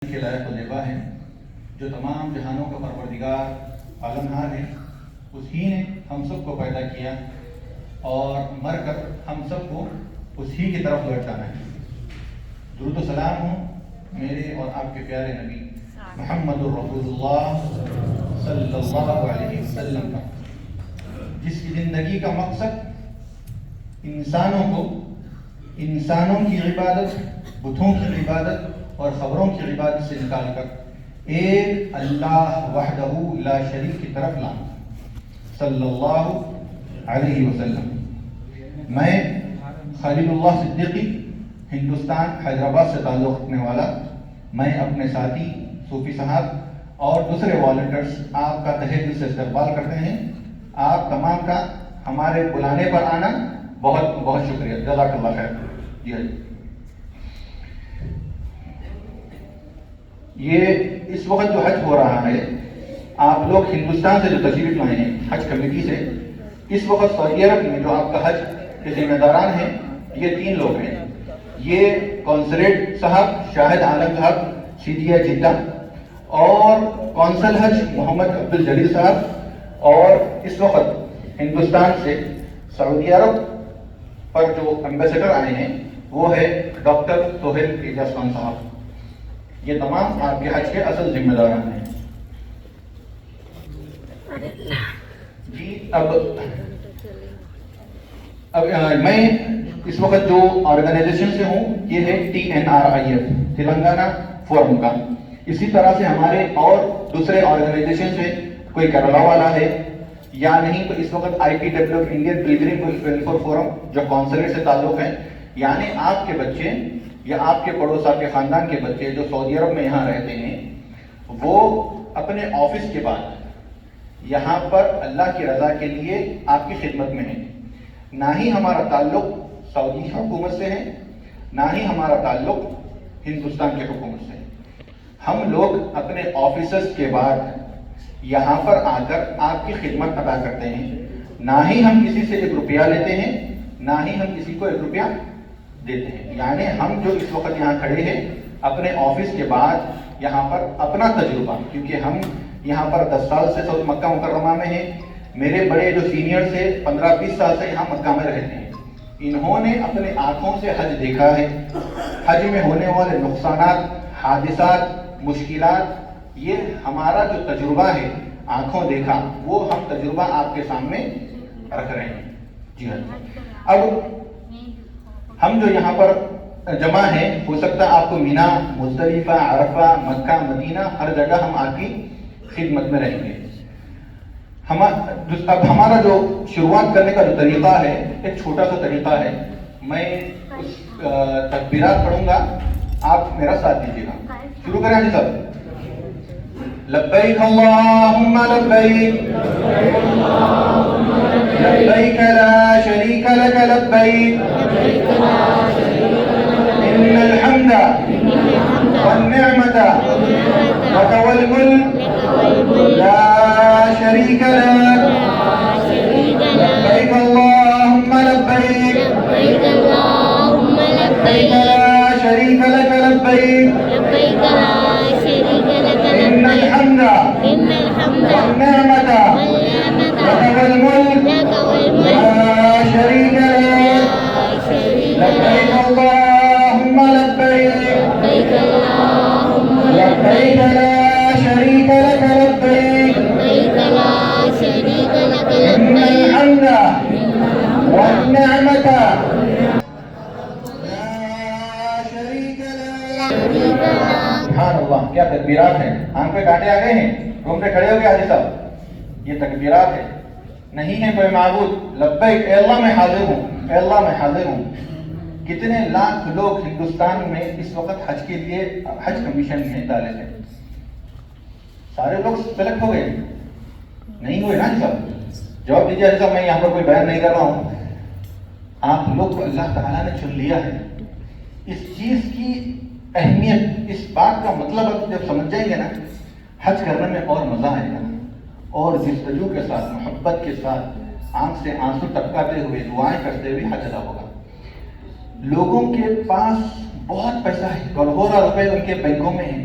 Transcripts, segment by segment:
کے لائق و زیبا ہے، جو تمام جہانوں کا پروردگار عالمہار ہے، اسی نے ہم سب کو پیدا کیا اور مر کر ہم سب کو اسی کی طرف لوٹانا ہے۔ درود و سلام ہوں میرے اور آپ کے پیارے نبی محمد الرسول اللہ صلی اللہ علیہ وسلم کا، جس کی زندگی کا مقصد انسانوں کی عبادت، بتوں کی عبادت اور خبروں کی عبادت سے نکال کر ایک اللہ وحدہ لا شریک کی طرف لانا، صلی اللہ علیہ وسلم۔ میں خلیل اللہ صدیقی، ہندوستان حیدرآباد سے تعلق رکھنے والا، میں اپنے ساتھی صوفی صاحب اور دوسرے والنٹیئرز آپ کا تہہ دل سے استقبال کرتے ہیں۔ آپ تمام کا ہمارے بلانے پر آنا بہت بہت شکریہ، جزاک اللہ خیر۔ جی یہ اس وقت جو حج ہو رہا ہے، آپ لوگ ہندوستان سے جو تشریف لائے ہیں حج کمیٹی سے، اس وقت سعودی عرب میں جو آپ کا حج کے ذمہ داران ہیں یہ 3 لوگ ہیں۔ یہ کونسلیٹ صاحب شاہد عالم صاحب سیدیا جدہ، اور کونسل حج محمد عبدالجلیل صاحب، اور اس وقت ہندوستان سے سعودی عرب پر جو امبیسڈر آئے ہیں وہ ہے ڈاکٹر سہیل اعجاز خان صاحب۔ یہ تمام آپ کے حج کے اصل ذمہ داران ہیں۔ جی اب میں اس وقت جو آرگنائزیشن سے ہوں یہ ہے TNRIF، تلنگانہ فورم کا۔ اسی طرح سے ہمارے اور دوسرے آرگنائزیشن سے کوئی کیرلا والا ہے یا نہیں تو اس وقت IPW Indian pilgrim welfare forum جو کونسلیٹ سے تعلق ہے، یعنی آپ کے بچے یا آپ کے پڑوس، آپ کے خاندان کے بچے جو سعودی عرب میں یہاں رہتے ہیں، وہ اپنے آفس کے بعد یہاں پر اللہ کی رضا کے لیے آپ کی خدمت میں ہیں۔ نہ ہی ہمارا تعلق سعودی حکومت سے ہے، نہ ہی ہمارا تعلق ہندوستان کی حکومت سے ہے۔ ہم لوگ اپنے آفیسز کے بعد یہاں پر آ کر آپ کی خدمت ادا کرتے ہیں۔ نہ ہی ہم کسی سے 1 روپیہ لیتے ہیں، نہ ہی ہم کسی کو 1 روپیہ دیتے ہیں۔ یعنی ہم جو اس وقت یہاں کھڑے ہیں اپنے آفس کے بعد یہاں پر اپنا تجربہ، کیونکہ ہم یہاں پر 10 سال سے مکہ مکرمہ میں ہیں، میرے بڑے جو سینئر سے 15-20 سال سے یہاں مکہ میں رہتے ہیں، انہوں نے اپنے آنکھوں سے حج دیکھا ہے۔ حج میں ہونے والے نقصانات، حادثات، مشکلات، یہ ہمارا جو تجربہ ہے آنکھوں دیکھا، وہ ہم تجربہ آپ کے سامنے رکھ رہے ہیں۔ جی ہاں، اب ہم جو یہاں پر جمع ہیں، ہو سکتا ہے آپ کو مینا، مزدلفہ، عرفہ، مکہ، مدینہ، ہر جگہ ہم آپ کی خدمت میں رہیں گے۔ اب ہمارا جو شروعات کرنے کا جو طریقہ ہے ایک چھوٹا سا طریقہ ہے۔ میں اس تکبیرات پڑھوں گا، آپ میرا ساتھ دیجیے گا۔ شروع کریں جی سب۔ لبیک اللہم لبیک، لبیک لا شریک لک لبیک، ان الحمد والنعمت لک والملک لا شریک لک، لبیک اللہم لبیک، لبیک لا شریک لک لبیک، ان الحمد والنعمت لک والملک لا شریک لک، لبیک اللہم لبیک، لبیک لا شریک لک لبیک، ان الحمد والنعمت لا شریک لک۔ سبحان اللہ، کیا تکبیرات ہیں! آنکھ پہ کانٹے آ گئے ہیں، روم پہ کھڑے ہو گئے حاجی صاحب۔ یہ تکبیرات ہے، نہیں ہے کوئی معبود، لبیک، اے اللہ میں حاضر ہوں، اے اللہ میں حاضر ہوں۔ کتنے لاکھ لوگ ہندوستان میں اس وقت حج کے لیے حج کمیشن میں ڈالے تھے، سارے لوگ سلیکٹ ہو گئے؟ نہیں ہوئے نا جی صاحب؟ جواب دیجیے حاجی صاحب، میں یہاں پر کوئی بیان نہیں کر رہا ہوں، آپ لوگ کو اللہ تعالیٰ نے چن لیا ہے۔ اس چیز کی اہمیت، اس بات کا مطلب آپ جب سمجھ جائیں گے نا، حج کرنے میں اور مزہ آئے گا، اور جستجو کے ساتھ، محبت کے ساتھ، آنکھ سے آنسو ٹپکاتے ہوئے، دعائیں کرتے ہوئے حج ادا ہوگا۔ لوگوں کے پاس بہت پیسہ ہے، کروڑوں روپے ان کے بینکوں میں ہیں،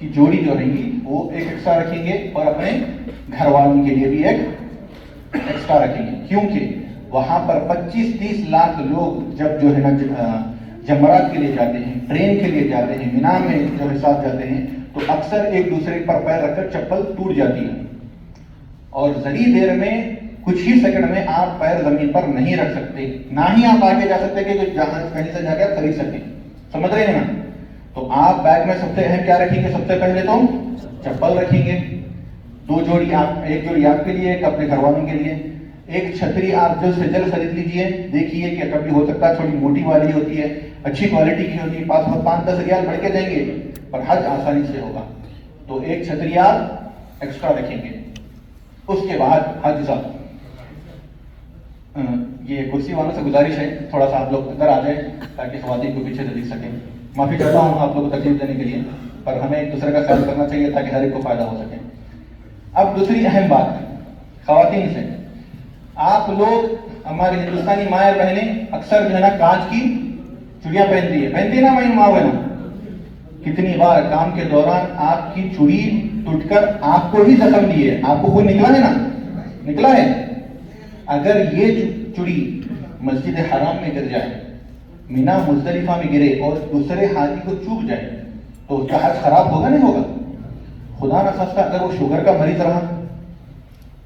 کی جوڑی جو رہیں گی وہ ایک ایکسٹرا رکھیں گے اور اپنے گھر والوں کے لیے بھی ایک ایکسٹرا رکھیں گے، کیونکہ وہاں پر 25-30 لاکھ لوگ جب جو ہے نا جمرات کے لیے جاتے ہیں، ٹرین کے لیے جاتے ہیں، مینا میں جب ساتھ جاتے ہیں تو اکثر ایک دوسرے پر پیر رکھ کر چپل ٹوٹ جاتی ہے، اور ذری دیر میں کچھ ہی سیکنڈ میں آپ پیر زمین پر نہیں رکھ سکتے، نہ ہی آپ آگے جا سکتے کہ جہاں کہیں سے جا کے آپ خرید سکیں، سمجھ رہے ہیں نا؟ تو آپ بیگ میں سب سے اہم کیا رکھیں گے؟ سب سے پہلے تو چپل رکھیں گے، 2 جوڑی آپ، ایک جوڑی آپ کے لیے، ایک اپنے گھر والوں کے لیے، ایک چھتری آپ جلد سے جلد خرید لیجئے، دیکھیے کہ کبھی ہو سکتا ہے تھوڑی موٹی والی ہوتی ہے، اچھی کوالٹی کی ہوتی ہے، 5-10 ریال بڑھ کے جائیں گے پر حج آسانی سے ہوگا، تو ایک چھتری آپ ایکسٹرا رکھیں گے۔ اس کے بعد حج صاحب یہ کرسی والوں سے گزارش ہے تھوڑا سا آپ لوگ اندر آ جائیں تاکہ خواتین کو پیچھے سے دیکھ سکیں، معافی چاہتا ہوں آپ لوگوں کو تکلیف دینے کے لیے، پر ہمیں ایک دوسرے کا خیال کرنا چاہیے تاکہ ہر ایک کو فائدہ ہو سکے۔ اب دوسری اہم بات خواتین سے، آپ لوگ ہماری ہندوستانی مائیں بہنیں اکثر جو ہے نا کانچ کی چوڑیاں پہنتی ہے نا میں ماں بہنوں، کتنی بار کام کے دوران آپ کی چوڑی ٹوٹ کر آپ کو ہی زخم دیے، آپ کو خون نکلا ہے نا، نکلا ہے؟ اگر یہ چوڑی مسجد حرام میں گر جائے، مینا مزدلفہ میں گرے اور دوسرے حاجی کو چوب جائے تو اس کا حج خراب ہوگا نہیں ہوگا؟ خدا نخواستہ اگر وہ شوگر کا مریض رہا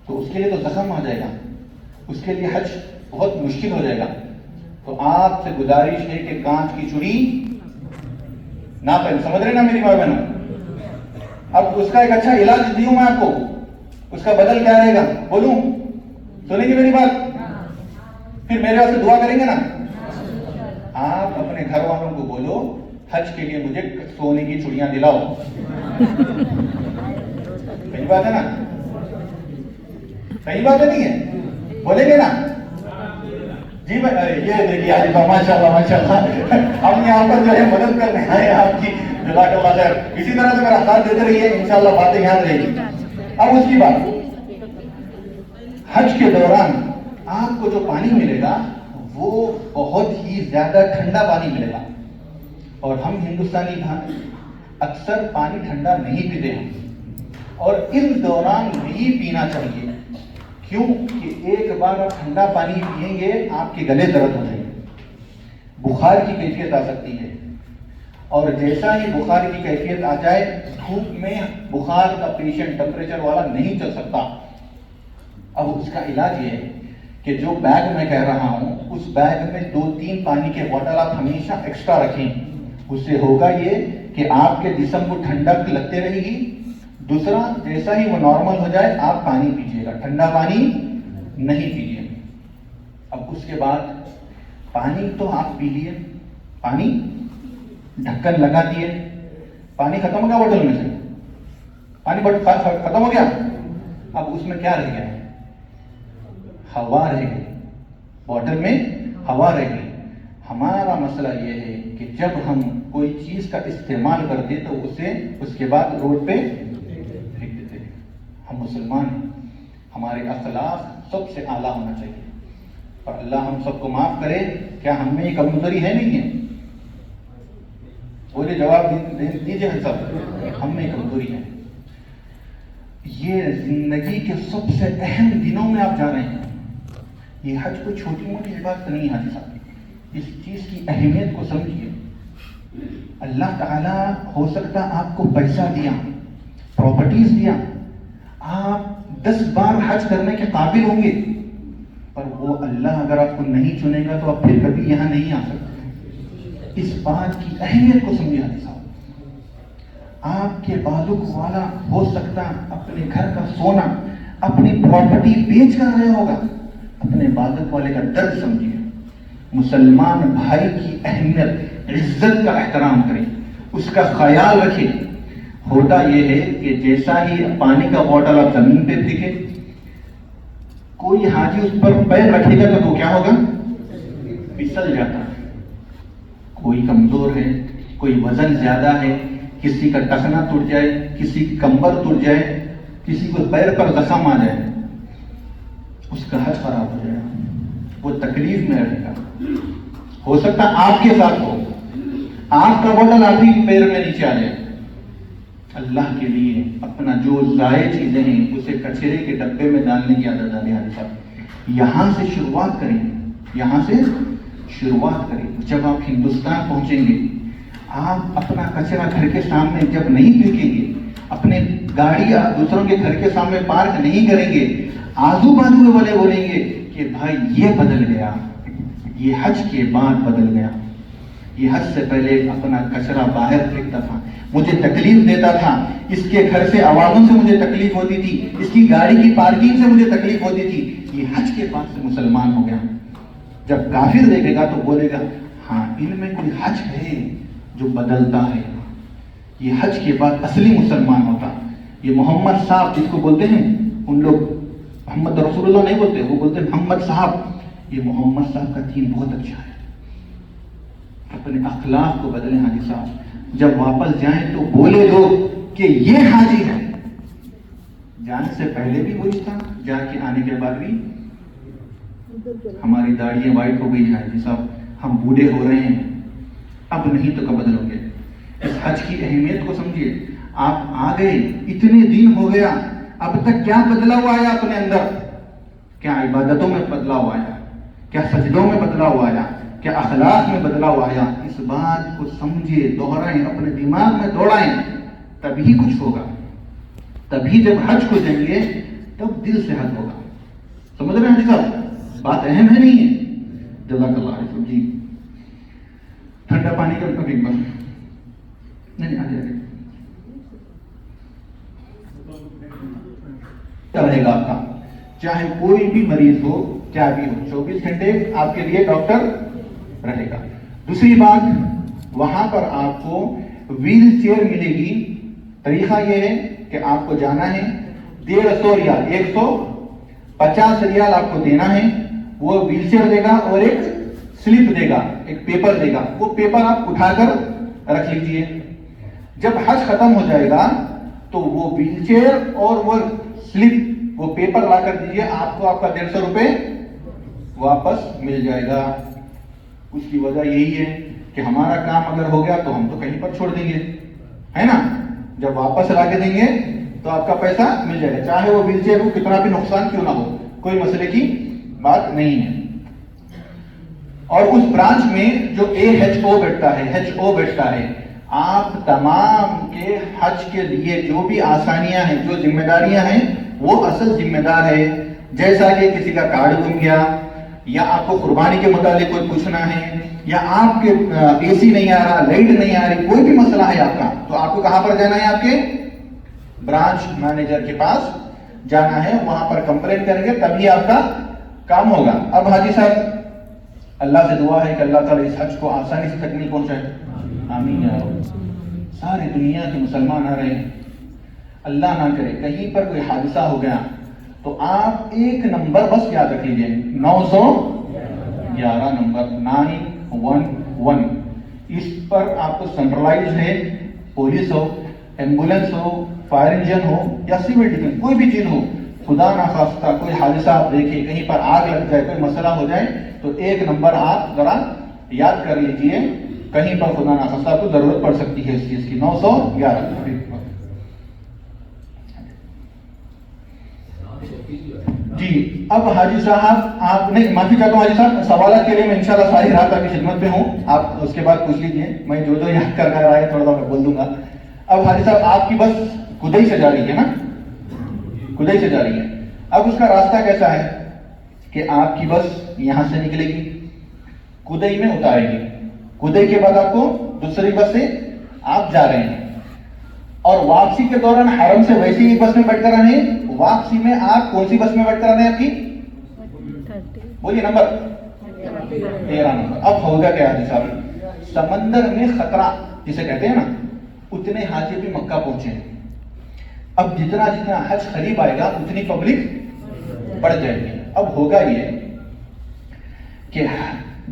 تو اس کے لیے تو زخم آ جائے گا، اس کے لیے حج بہت مشکل ہو جائے گا۔ تو آپ سے گزارش ہے کہ کانچ کی چوڑی نہ پہن، سمجھ رہے نا میری ماں بہنوں؟ اب اس کا ایک اچھا علاج دیوں میں آپ کو، اس کا بدل کیا رہے گا بولوں؟ سنیں گے میری بات؟ پھر میرے واسطے دعا کریں گے نا؟ آپ اپنے گھر والوں کو بولو حج کے لیے مجھے سونے کی چوڑیاں دلاؤ، صحیح بات ہے نا؟ صحیح بات نہیں ہے؟ بولیں گے نا؟ جی یہ دیکھیے علی صاحب ماشاء اللہ ماشاء اللہ، ہم یہاں پر جو ہے مدد کرنے آئے ہیں آپ کی، جزاک اللہ خیر، اسی طرح سے میرا ساتھ دیتے رہیے، انشاءاللہ باتیں یاد رہے گی۔ اب اس کی بات، حج کے دوران آپ کو جو پانی ملے گا وہ بہت ہی زیادہ ٹھنڈا پانی ملے گا، اور ہم ہندوستانی اکثر پانی ٹھنڈا نہیں پیتے ہیں، اور اس دوران نہیں پینا چاہیے، کیوں کہ ایک بار آپ ٹھنڈا پانی پیئیں گے آپ کے گلے درد ہو جائیں گے، بخار کی کیفیت آ سکتی ہے، اور جیسا ہی بخار کی کیفیت آ جائے، دھوپ میں بخار کا پیشنٹ ٹمپریچر والا نہیں چل سکتا۔ اب اس کا علاج یہ ہے کہ جو بیگ میں کہہ رہا ہوں اس بیگ میں 2-3 پانی کے بوتل آپ ہمیشہ ایکسٹرا رکھیں، اس سے ہوگا یہ کہ آپ کے جسم کو ٹھنڈک لگتے رہے گی، دوسرا جیسا ہی وہ نارمل ہو جائے آپ پانی پیجیے گا، ٹھنڈا پانی نہیں پیجیے۔ اب اس کے بعد پانی تو آپ پی لیے، پانی ڈھکن لگا دیے، پانی ختم ہو گیا بوتل میں سے، پانی ختم ہو گیا، اب اس میں کیا رہ گیا ہے؟ ہوا رہ گئی، بوتل میں ہوا رہ گئی۔ ہمارا مسئلہ یہ ہے کہ جب ہم کوئی چیز کا استعمال کرتے تو اسے اس کے بعد روڈ پہ پھینک دیتے۔ ہم مسلمان ہیں، ہمارے اخلاق سب سے اعلیٰ ہونا چاہیے، اور اللہ ہم سب کو معاف کرے، کیا ہم میں یہ کمزوری ہے نہیں ہے؟ بولے جواب دیجیے سب، ہم میں یہ کمزوری ہے۔ یہ زندگی کے سب سے اہم دنوں میں آپ جا رہے ہیں، یہ حج کوئی چھوٹی موٹی عبادت نہیں ہے حاجی صاحب، اس چیز کی اہمیت کو سمجھیے۔ اللہ تعالیٰ ہو سکتا آپ کو پیسہ دیا، پراپرٹیز دیا، آپ 10 بار حج کرنے کے قابل ہوں گے، پر وہ اللہ اگر آپ کو نہیں چنے گا تو آپ پھر کبھی یہاں نہیں آ سکتے۔ اس بات کی اہمیت کو سمجھے حاجی صاحب۔ آپ کے بالک والا ہو سکتا اپنے گھر کا سونا، اپنی پراپرٹی بیچ کر رہا ہوگا، اپنے بالک والے کا درد سمجھیے۔ مسلمان بھائی کی اہمیت، عزت کا احترام کریں، اس کا خیال رکھیں۔ ہوتا یہ ہے کہ جیسا ہی پانی کا بوتل آپ زمین پہ پھینکے، کوئی حاجی اس پر پیر رکھے گا تو کیا ہوگا؟ پھسل جاتا ہے۔ کوئی کمزور ہے، کوئی وزن زیادہ ہے، کسی کا ٹخنا ٹوٹ جائے، کسی کی کمر ٹوٹ جائے، کسی کو پیر پر زخم آ جائے، اس کا حج خراب ہو جائے گا، وہ تکلیف میں رہے گا۔ ہو سکتا آپ کے ساتھ ہو، آپ کا بوتل آپ ہی پیر میں نیچے آ جائے، اللہ کے لیے اپنا جو ضائع چیزیں ہیں اسے کچرے کے ڈبے میں ڈالنے کی عادت ڈالیں حاجی صاحب. یہاں سے شروعات کریں, یہاں سے شروعات کریں. جب آپ ہندوستان پہنچیں گے, آپ اپنا کچرا گھر کے سامنے جب نہیں پھینکیں گے, اپنے گاڑیاں دوسروں کے گھر کے سامنے پارک نہیں کریں گے, آزو بازو والے بولیں گے کہ بھائی یہ بدل گیا, یہ حج کے بعد بدل گیا. یہ حج سے پہلے اپنا کچرا باہر پھینکتا تھا, مجھے تکلیف دیتا تھا, اس کے گھر سے آوازوں سے مجھے تکلیف ہوتی تھی, اس کی گاڑی کی پارکنگ سے مجھے تکلیف ہوتی تھی. یہ حج کے بعد سے مسلمان ہو گیا. جب کافر دیکھے گا تو بولے گا ہاں ان میں کوئی حج ہے جو بدلتا ہے. یہ حج کے بعد اصلی مسلمان ہوتا. یہ محمد صاحب جس کو بولتے ہیں, ان لوگ محمد رسول اللہ نہیں بولتے, وہ بولتے ہیں محمد صاحب. یہ محمد صاحب کا دین بہت اچھا ہے. اپنے اخلاق کو بدلیں حاجی صاحب. جب واپس جائیں تو بولے لوگ کہ یہ حاجی ہے. جانے سے پہلے بھی وہی تھا, جا کے آنے کے بعد بھی. ہماری داڑیاں وائٹ ہو گئی ہیں حاجی صاحب, ہم بوڑھے ہو رہے ہیں, اب نہیں تو کب بدلو گے؟ اس حج کی اہمیت کو سمجھیے. آپ آ گئے, اتنے دن ہو گیا, اب تک کیا بدلاؤ آیا اپنے اندر؟ کیا عبادتوں میں بدلاؤ آیا؟ کیا سجدوں میں بدلاؤ آیا؟ کیا اخلاق میں بدلاؤ آیا؟ اس بات کو سمجھے, دوہرائیں, اپنے دماغ میں دوڑائیں, تبھی کچھ ہوگا. تبھی جب حج کو جائیں گے تب دل سے حج ہوگا. سمجھ رہے ہیں حاجی صاحب؟ بات اہم ہے نہیں ہے؟ جزاک اللہ خیر. جی ٹھنڈا پانی کا کبھی بس نہیں آگے رہے گا آپ کا, چاہے کوئی بھی مریض ہو, کیا بھی ہو, 24 گھنٹے آپ کے لیے ڈاکٹر رہے گا. دوسری بات, وہاں پر آپ کو ویل چیئر ملے گی. طریقہ یہ ہے کہ آپ کو جانا ہے, 150 ریال 150 ریال آپ کو دینا ہے. وہ ویل چیئر دے گا اور ایک سلپ دے گا, ایک پیپر دے گا. وہ پیپر آپ اٹھا کر رکھ لیجئے. جب حج ختم ہو جائے گا تو وہ ویل چیئر اور وہ سلپ, وہ پیپر لا کر دیجئے, آپ کو آپ کا 150 روپے واپس مل جائے گا. اس کی وجہ یہی ہے کہ ہمارا کام اگر ہو گیا تو ہم تو کہیں پر چھوڑ دیں گے, ہے نا. جب واپس لا کے دیں گے تو آپ کا پیسہ مل جائے گا, چاہے وہ ویل چیئر کو کتنا بھی نقصان کیوں نہ ہو, کوئی مسئلے کی بات نہیں ہے. اور اس برانچ میں جو AHO بیٹھتا ہے, آپ تمام کے حج کے لیے جو بھی آسانیاں ہیں, جو ذمہ داریاں ہیں, وہ اصل ذمہ دار ہے. جیسا کہ کسی کا کارڈ گم گیا, یا آپ کو قربانی کے متعلق کوئی پوچھنا ہے, یا آپ کے AC نہیں آ رہا, لائٹ نہیں آ رہی, کوئی بھی مسئلہ ہے آپ کا, تو آپ کو کہاں پر جانا ہے؟ آپ کے برانچ مینیجر کے پاس جانا ہے. وہاں پر کمپلین کریں گے تبھی آپ کا کام ہوگا. اب حاجی صاحب, اللہ سے دعا ہے کہ اللہ تعالیٰ اس حج کو آسانی سے تکمیل پہنچائے. آمین یا رب. ساری دنیا کے مسلمان آ رہے ہیں, اللہ نہ کرے کہیں پر کوئی حادثہ ہو گیا تو آپ ایک نمبر بس یاد رکھ لیجیے, 911 نمبر 911. اس پر آپ کو سینٹرلائز ہے, پولیس ہو, ایمبولینس ہو, فائر انجن ہو یا سول ڈیفنس, کوئی بھی چیز ہو, خدا نخواستہ کوئی حادثہ آپ دیکھیں, کہیں پر آگ لگ جائے, کوئی مسئلہ ہو جائے, تو ایک نمبر آپ ذرا یاد کر لیجئے. کہیں پر خدا نخواستہ آپ کو ضرورت پڑ سکتی ہے اس چیز کی. 911. جی اب حاجی صاحب, آپ نے معافی چاہتا ہوں حاجی صاحب, سوالات کے لیے میں انشاءاللہ ساری رات آپ کی خدمت میں ہوں, آپ اس کے بعد پوچھ لیجئے, میں جو یاد کر رہا ہے تھوڑا میں بول دوں گا. اب حاجی صاحب, آپ کی بس کدئی سے جا رہی ہے نا, کدئی سے جا رہی ہے. اب اس کا راستہ کیسا ہے کہ آپ کی بس یہاں سے نکلے گی, کدئی میں اتارے گی, کدئی کے بعد آپ کو دوسری بس سے آپ جا رہے ہیں, اور واپسی کے دوران حرم سے ویسی ہی بس میں بیٹھ کر آنے. واپسی میں آپ کون سی بس میں بیٹھ کر آنے؟ آپ کی بولیے نمبر 13 نمبر. اب ہوگا کیا حاجی صاحب, سمندر میں خطرہ جسے کہتے ہیں نا, اتنے حاجی بھی مکہ پہنچے ہیں. اب جتنا جتنا حج قریب آئے گا اتنی پبلک بڑھ جائے گی. اب ہوگا یہ کہ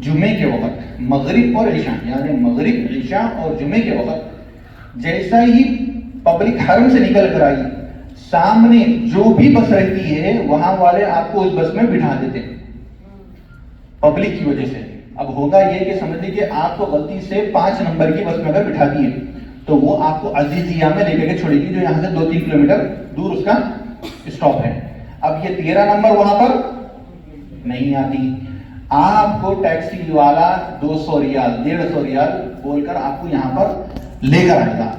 جمعے کے وقت مغرب اور عشاء, یعنی مغرب عشاء اور جمعے کے وقت جیسا ہی پبلک حرم سے نکل کر آئی, سامنے جو بھی بس رہتی ہے وہاں والے آپ کو اس بس میں بٹھا دیتے پبلک کی وجہ سے. اب ہوگا یہ کہ سمجھ لیجیے آپ کو غلطی سے 5 نمبر کی بس میں اگر بٹھا دیے تو وہ آپ کو عزیزیہ میں لے کے چھوڑے گی جو یہاں سے 2-3 کلومیٹر دور اس کا اسٹاپ ہے. اب یہ 13 نمبر وہاں پر نہیں آتی. آپ کو ٹیکسی والا 200 ریال 150 ریال بول کر آپ کو یہاں پر لے کر آئے گا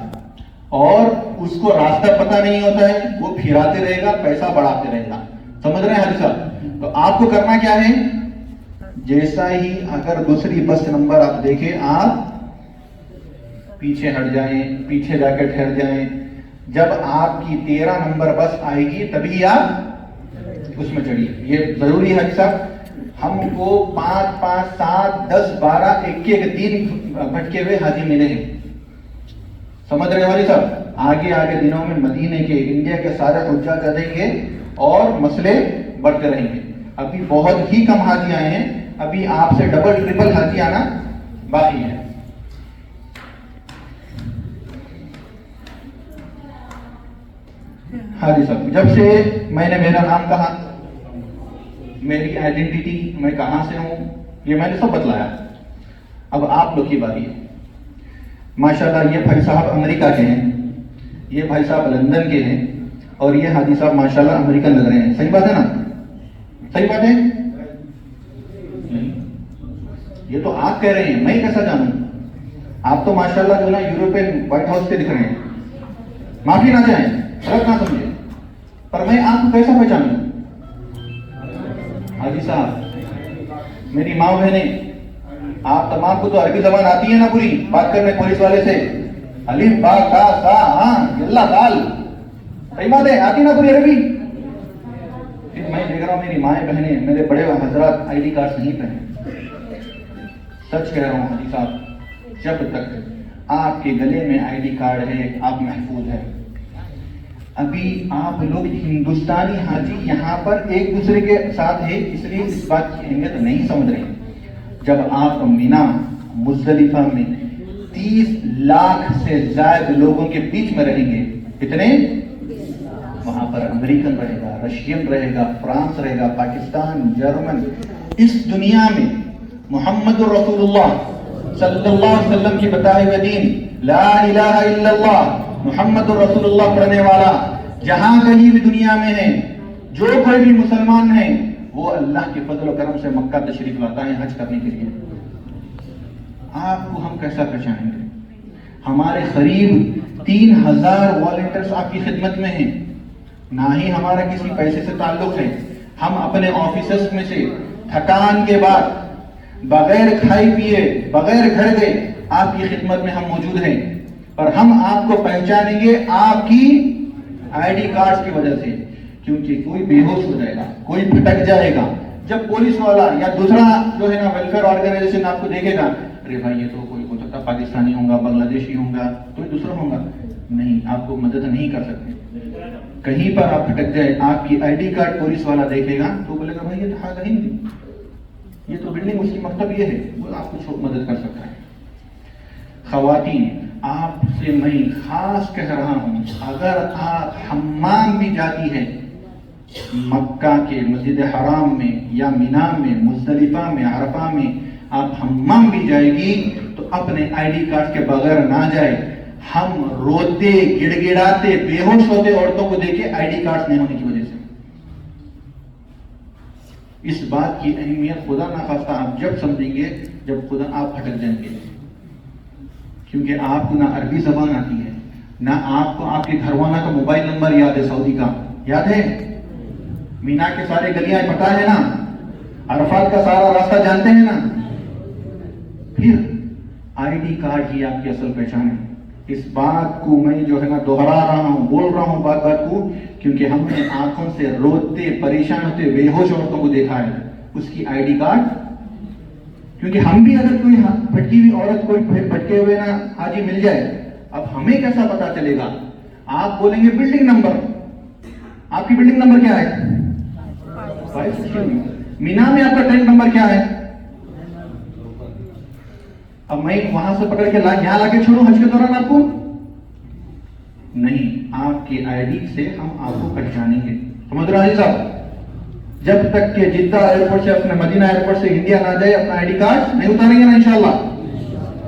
اور اس کو راستہ پتہ نہیں ہوتا ہے, وہ پھراتے رہے گا, پیسہ بڑھاتے رہے گا. سمجھ رہے ہیں حاجی صاحب؟ تو آپ کو کرنا کیا ہے, جیسا ہی اگر دوسری بس نمبر آپ دیکھیں آپ پیچھے ہٹ جائیں, پیچھے جا کے ٹھہر جائیں. جب آپ کی 13 نمبر بس آئے گی تبھی آپ اس میں چڑھیے. یہ ضروری ہے حاجی صاحب. ہم کو 5, 5, 7, 10, 12 ایک دن بھٹکے ہوئے حاجی ملے ہیں. سمجھ رہے ہو حاجی صاحب؟ آگے آگے دنوں میں مدینے کے انڈیا کے سارے حجاج آ جائیں گے اور مسئلے بڑھتے رہیں گے. ابھی بہت ہی کم حاجی آئے ہیں, ابھی آپ سے ڈبل ٹرپل حاجی آنا باقی ہے. حاجی صاحب جب سے میں نے میرا نام کہا, میری آئیڈینٹی, میں کہاں سے ہوں, یہ میں نے سب بتلایا. اب آپ لوگ کی باری ہے. ماشاءاللہ یہ بھائی صاحب امریکہ کے ہیں, یہ بھائی صاحب لندن کے ہیں, اور یہ حاجی صاحب ماشاءاللہ امریکن لگ رہے ہیں. صحیح بات ہے نا؟ صحیح بات ہے؟ نہیں, یہ تو آپ کہہ رہے ہیں, میں کیسا جانوں؟ آپ تو ماشاءاللہ جو نا یوروپین وائٹ ہاؤس کے دکھ رہے ہیں. معافی نہ چاہیں, غلط نہ سمجھے, پر میں آپ کو کیسا پہچانوں؟ حاجی صاحب میری ماں بہنیں, آپ تمام کو تو عربی زبان آتی ہے نا پوری بات کرنے پولیس والے سے, الف با تا سا ہاں یلا دال, صحیح بات ہے, آتی نا پوری عربی. پھر میں دیکھ رہا ہوں میری مائیں بہنیں, میرے بڑے حضرات آئی ڈی کارڈ نہیں پہنے. سچ کہہ رہا ہوں حاجی صاحب, جب تک آپ کے گلے میں آئی ڈی کارڈ ہے آپ محفوظ ہیں. ابھی آپ لوگ ہندوستانی حاجی یہاں پر ایک دوسرے کے ساتھ ہے, اس لیے اس بات کی اہمیت نہیں سمجھ رہے. جب آپ مینا مزدلفہ میں 30 لاکھ سے زائد لوگوں کے بیچ میں رہیں گے, کتنے؟ وہاں پر امریکن رہے گا, رشین رہے گا, فرانس رہے گا, پاکستان, جرمن. اس دنیا میں محمد رسول اللہ صلی اللہ علیہ وسلم کی بتائے ہوئے دین لا الہ الا اللہ محمد رسول اللہ پڑھنے والا جہاں کہیں بھی دنیا میں ہے, جو کوئی بھی مسلمان ہے, وہ اللہ کے فضل و کرم سے مکہ تشریف لاتا ہے حج کرنے کے لیے. آپ کو ہم کیسا پہچانیں گے؟ ہمارے قریب 3000 والنٹیئرز آپ کی خدمت میں ہیں. نہ ہی ہمارا کسی پیسے سے تعلق ہے. ہم اپنے آفیسز میں سے تھکان کے بعد بغیر کھائے پیے, بغیر گھر گئے آپ کی خدمت میں ہم موجود ہیں. پر ہم آپ کو پہچانیں گے آپ کی آئی ڈی کارڈ کی وجہ سے, کیونکہ کوئی بے ہوش ہو جائے گا, کوئی بھٹک جائے گا. جب پولیس والا یا دوسرا جو ہے نا ویلفیئر آرگنائزیشن آپ کو دیکھے گا, ارے بھائی یہ تو کوئی ہو سکتا پاکستانی ہوگا, بنگلہ دیشی ہوگا, کوئی دوسرا ہوگا, نہیں, آپ کو مدد نہیں کر سکتے. کہیں پر آپ بھٹک جائے, آپ کی آئی ڈی کارڈ پولیس والا دیکھے گا تو بولے گا بھائی یہ تو حال نہیں, یہ تو بلڈنگ, اس کی مطلب یہ ہے, وہ آپ کو مدد کر سکتا ہے. خواتین آپ سے میں خاص کہہ رہا ہوں, اگر آپ حمام بھی جاتی ہے مکہ کے مسجد حرام میں یا مینا میں, مزدلفہ میں, عرفہ میں آپ حمام بھی جائے گی تو اپنے آئی ڈی کارڈ کے بغیر نہ جائے. ہم روتے گڑ گڑاتے بے ہوش ہوتے عورتوں کو دیکھے آئی ڈی کارڈ نہیں ہونے کی وجہ سے. اس بات کی اہمیت خدا نہ خواستہ آپ جب سمجھیں گے جب خدا آپ بھٹک جائیں گے, کیونکہ آپ کو نہ عربی زبان آتی ہے, نہ آپ کو آپ کے گھر والا کا موبائل نمبر یاد ہے, سعودی کا یاد ہے, مینا کے سارے گلیاں پتہ ہے نا, عرفات کا سارا راستہ جانتے ہیں نا. پھر آئی ڈی کارڈ ہی آپ کی اصل پہچان ہے. اس بات کو میں جو ہے نا دوہرا رہا ہوں, بول رہا ہوں بات بات کو, کیونکہ ہم نے آنکھوں سے روتے پریشان ہوتے بے ہوش عورتوں کو دیکھا ہے, اس کی آئی ڈی کارڈ. کیونکہ ہم بھی اگر کوئی بھٹکی ہوئی عورت, کوئی بھٹکے ہوئے نا حاجی مل جائے, اب ہمیں کیسا پتا چلے گا؟ آپ بولیں گے بلڈنگ نمبر, آپ کی بلڈنگ نمبر کیا ہے؟ 560. مینا میں آپ کا ٹینٹ نمبر کیا ہے؟ اب میں وہاں سے پکڑ کے یہاں لا کے چھوڑوں حج کے دوران آپ کو؟ نہیں, آپ کی آئی ڈی سے ہم آپ کو پہچانیں گے. سمجھ رہے ہیں صاحب؟ جب تک کہ جدہ ایئرپورٹ سے اپنے مدینہ ایئرپورٹ سے انڈیا نہ جائے اپنا آئی ڈی کارڈ نہیں اتاریں گے نا انشاءاللہ.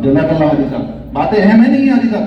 جزاک اللہ حاجی صاحب, باتیں اہم ہے نہیں حاجی صاحب؟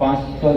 560,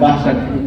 62।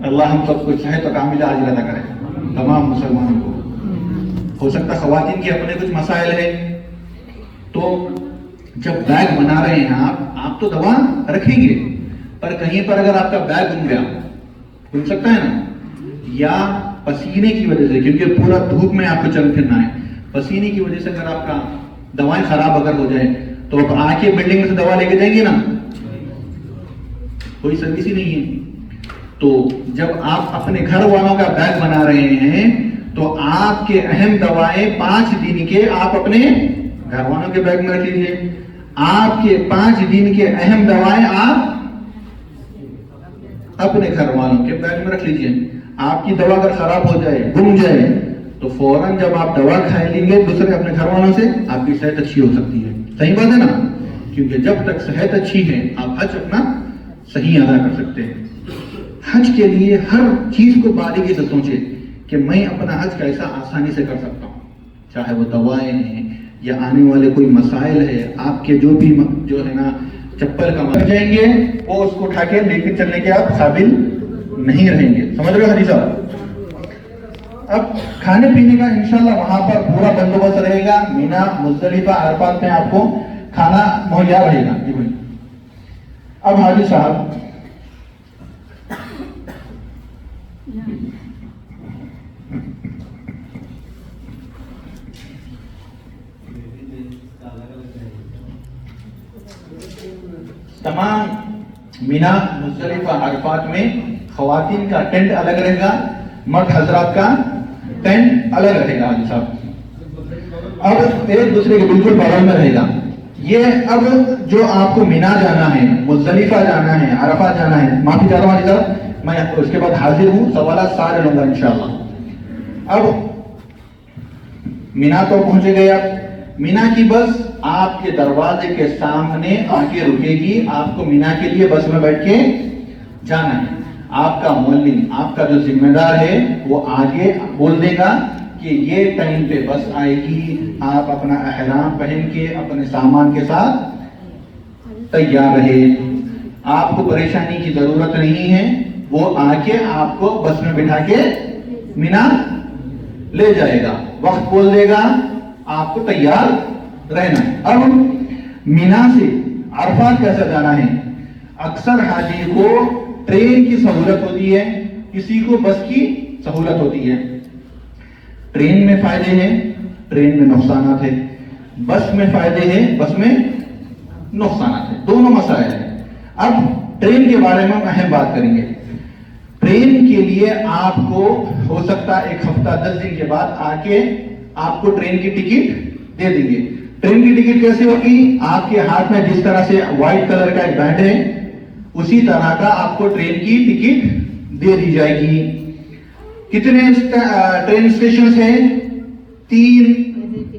اللہ ہم سب کو صحت و کاملہ عاجلہ عطا کرے تمام مسلمانوں کو. ہو سکتا خواتین کے اپنے کچھ مسائل ہے، تو جب بیگ بنا رہے ہیں آپ تو دوا رکھیں گے، پر کہیں پر اگر آپ کا بیگ گم گیا، گم سکتا ہے نا، یا پسینے کی وجہ سے، کیونکہ پورا دھوپ میں آپ کو چل پھرنا ہے، پسینے کی وجہ سے اگر آپ کا دوائیں خراب اگر ہو جائے تو آپ آ کے بلڈنگ میں سے دوا لے کے جائیں گے نا، کوئی سروس ہی نہیں ہے. تو جب آپ اپنے گھر والوں کا بیگ بنا رہے ہیں تو آپ کے اہم دوائیں 5 دن کے آپ اپنے گھر والوں کے بیگ میں رکھ لیجیے. آپ کے 5 دن کے اہم دوائیں آپ اپنے گھر والوں کے بیگ میں رکھ لیجیے. آپ کی دوا اگر خراب ہو جائے، گم جائے، تو فوراً جب آپ دوا کھائے لیں گے دوسرے اپنے گھر والوں سے، آپ کی صحت اچھی ہو سکتی ہے. صحیح بات ہے نا؟ کیونکہ جب تک صحت اچھی ہے آپ حج اپنا صحیح ادا کر سکتے ہیں. حج کے لیے ہر چیز کو باریکی سے سوچے کہ میں اپنا حج کیسا آسانی سے کر سکتا ہوں، چاہے وہ دوائیں ہیں یا آنے والے کوئی مسائل ہے، آپ کے جو بھی جو ہے نا چپل کا مر جائیں گے، وہ اس کو اٹھا کے لے کے چلنے کے آپ قابل نہیں رہیں گے. سمجھ رہے ہو حدیث صاحب؟ اب کھانے پینے کا انشاءاللہ وہاں پر پورا بندوبست رہے گا. مینا، مزدلفہ، عرفات میں آپ کو کھانا مہیا رہے گا. جی بھائی. اب حاجی صاحب تمام مینا، مزدلفہ، عرفات میں خواتین کا ٹینٹ الگ رہے گا، مرد حضرات کا ٹینٹ الگ رہے گا. حاجی صاحب اب ایک دوسرے کے بالکل بغل میں رہے گا. یہ اب جو آپ کو مینا جانا ہے، مزدلفہ جانا ہے، عرفات جانا ہے، معافی چاہ رہا ہوں حاجی صاحب، میں اس کے بعد حاضر ہوں، سوالات سارے لوں گا انشاءاللہ. اب مینا تو پہنچے گئے. اب مینا کی بس آپ کے دروازے کے سامنے آ کے رکے گی. آپ کو مینا کے لیے بس میں بیٹھ کے جانا ہے. آپ کا مولم، آپ کا جو ذمہ دار ہے، وہ آگے بول دے گا کہ یہ ٹائم پہ بس آئے گی. آپ اپنا احرام پہن کے اپنے سامان کے ساتھ تیار رہے. آپ کو پریشانی کی ضرورت نہیں ہے. وہ آ کے آپ کو بس میں بٹھا کے مینا لے جائے گا. وقت بول دے گا، آپ کو تیار رہنا ہے. اب مینا سے عرفات کیسا جانا ہے؟ اکثر حاجی کو ٹرین کی سہولت ہوتی ہے، کسی کو بس کی سہولت ہوتی ہے. ٹرین میں فائدے ہیں، ٹرین میں نقصانات ہیں. بس میں فائدے ہیں، بس میں نقصانات ہیں. دونوں مسائل ہیں. اب ٹرین کے بارے میں ہم اہم بات کریں گے. ٹرین کے لیے آپ کو ہو سکتا ہے 1 ہفتہ 10 دن کے بعد آ کے آپ کو ٹرین کی ٹکٹ دے دیں گے. ٹرین کی ٹکٹ کیسے ہوگی؟ آپ کے ہاتھ میں جس طرح سے وائٹ کلر کا ایک بینڈ ہے، اسی طرح کا آپ کو ٹرین کی ٹکٹ دے دی جائے گی. کتنے ٹرین اسٹیشنز ہیں؟ 3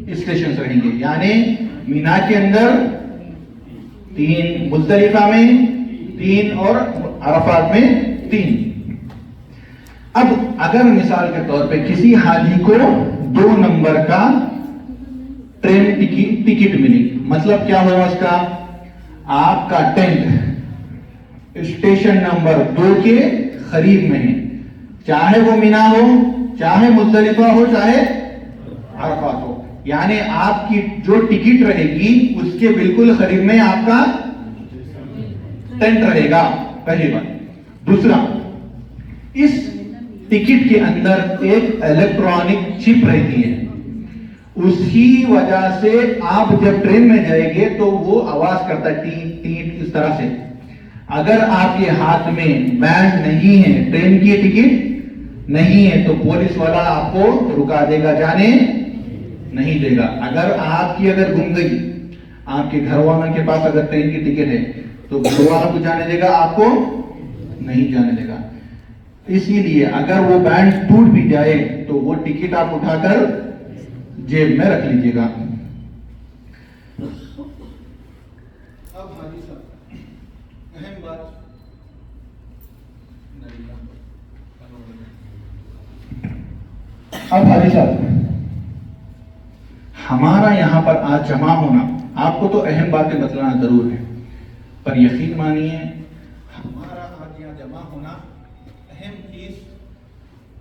اسٹیشنز رہیں گے. یعنی مینا کے اندر 3، مزدلفہ میں 3 اور عرفات میں 3. اب اگر مثال کے طور پہ کسی حاجی کو 2 نمبر کا ٹرین ٹکٹ ملی، مطلب کیا ہوا اس کا؟ آپ کا ٹینٹ اسٹیشن نمبر 2 کے قریب میں ہے، چاہے وہ مینا ہو، چاہے مزدلفہ ہو، چاہے عرفات ہو. یعنی آپ کی جو ٹکٹ رہے گی اس کے بالکل قریب میں آپ کا ٹینٹ رہے گا. پہلی بات. دوسرا، اس ٹکٹ کے اندر ایک الیکٹرانک چپ رہتی ہے. اسی وجہ سے آپ جب ٹرین میں جائیں گے تو وہ آواز کرتا ہے ٹیٹ ٹیٹ اس طرح سے. اگر آپ کے ہاتھ میں بینڈ نہیں ہے، ٹرین کی ٹکٹ نہیں ہے، تو پولیس والا آپ کو رکا دے گا، جانے نہیں دے گا. اگر آپ کی اگر گم گئی، آپ کے گھر والوں کے پاس اگر ٹرین کی ٹکٹ ہے تو گھر والوں کو جانے دے گا، آپ کو نہیں جانے دے گا. اسی لیے اگر وہ بینڈ ٹوٹ بھی جائے تو وہ ٹکٹ آپ اٹھا کر جیب میں رکھ لیجیے گا. اب حاجی صاحب اہم بات، اب حاجی صاحب ہمارا یہاں پر آج جمع ہونا، آپ کو تو اہم باتیں بتلانا ضرور ہے، پر یقین مانیے ہمارا آج یہاں جمع ہونا اہم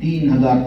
3000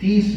30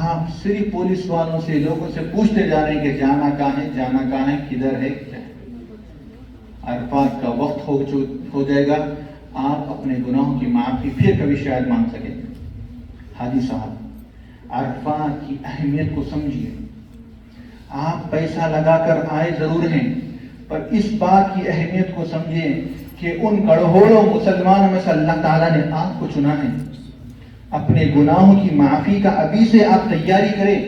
آپ صرف پولیس والوں سے لوگوں سے پوچھتے جا رہے ہیں کہ جانا کہاں ہے کدھر ہے کیا ہے. عرفات کا وقت ہو جائے گا, آپ اپنے گناہوں کی معافی پھر کبھی شاید مانگ سکیں. حاجی صاحب عرفات کی اہمیت کو سمجھیے. آپ پیسہ لگا کر آئے ضرور ہیں, پر اس بات کی اہمیت کو سمجھیں کہ ان کروڑوں مسلمانوں میں سے اللہ تعالیٰ نے آپ کو چنا ہے. اپنے گناہوں کی معافی کا ابھی سے آپ تیاری کریں.